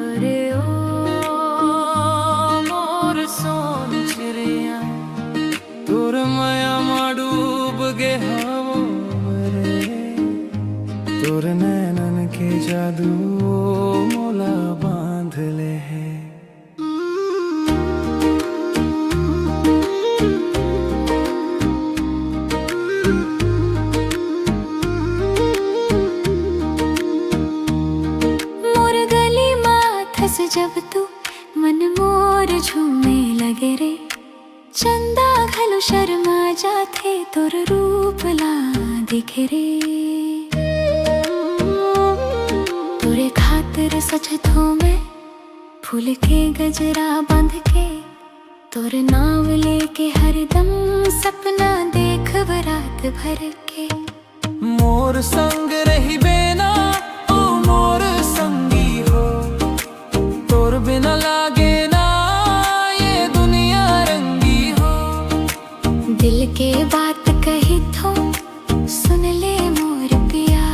अरे ओ मोर सोन चिड़िया तोर माया मा डूब गे हवो रे तोर नैनन के जादू मोला बांध ले है। जब तू मन मोर झूमे लगे रे चंदा घलो शर्मा जाथे तोर रूप ला दिखे रे। तोरे खातिर सजथो मैं फूल के गजरा बांध के तोर नाम लेके हरदम सपना देख बरात भर के। मोर संग रही बेना ओ मोर संगी हो तोर बिना लागे ना ये दुनिया रंगी हो। दिल के बात कही थो सुन ले मोर पिया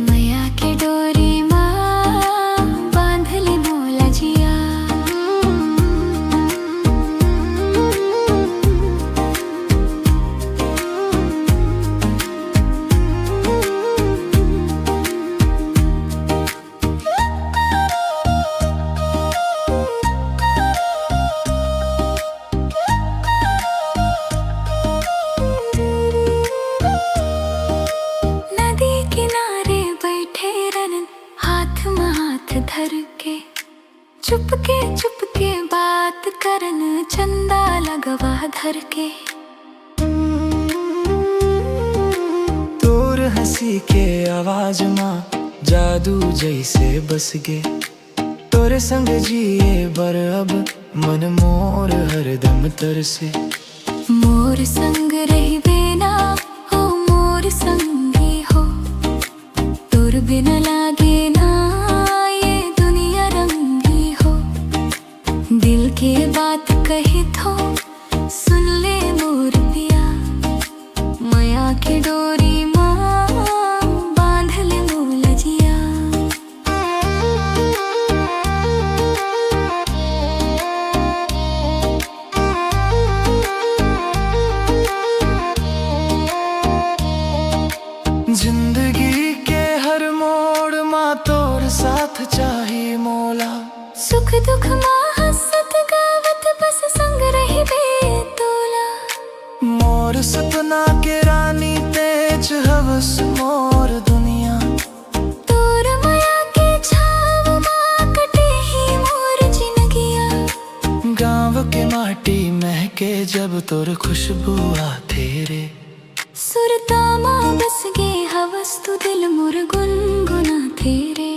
मैया के डोरी माँ बांध ले मोला जिया। चुपके बात करन चंदा लगवा धर के। तोर हंसी के आवाज माँ जादू जैसे बस गे तोरे संग जिए बर अब मन मोर हरदम तरसे। मोर संग रही बेना हो मोर संगी हो तोर बिना लागे ना दिल के बात कही थो सुन ले मोर पिया माया के डोरी माँ बांध ले मोला जिया। जिंदगी के हर मोड़ माँ तोर साथ चाहिए मोला। सुख दुख माँ हंसत गावत बस संग रही बेतोला। मोर सपना के रानी तेज हवस मोर दुनिया तोर माया के छाव माँ कटे ही मोर जिनगिया। गाँव के माटी महके जब तोर खुशबू आथे रे सुरता माँ बस गे हवस तू दिल मोर गुनगुना थे रे।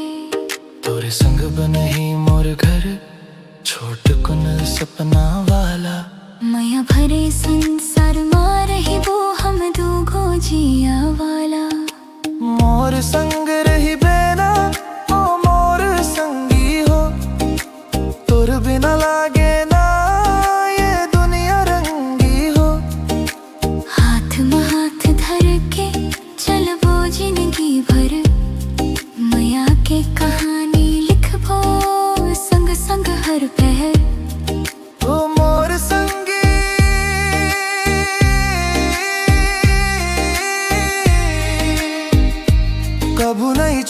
तोरे संग बनही मोर घर छोट कुन सपना वाला। माया भरे संसार माँ रही वो हम दूगो जिया वाला। मोर संग रही बेना ओ मोर संगी हो तोर बिना लागे ना ये दुनिया रंगी हो। हाथ में हाथ धर के चल वो जिंदगी भर माया के कहानी लिखबो संग संग हर पहर। ओ मोर संगी कबू नहीं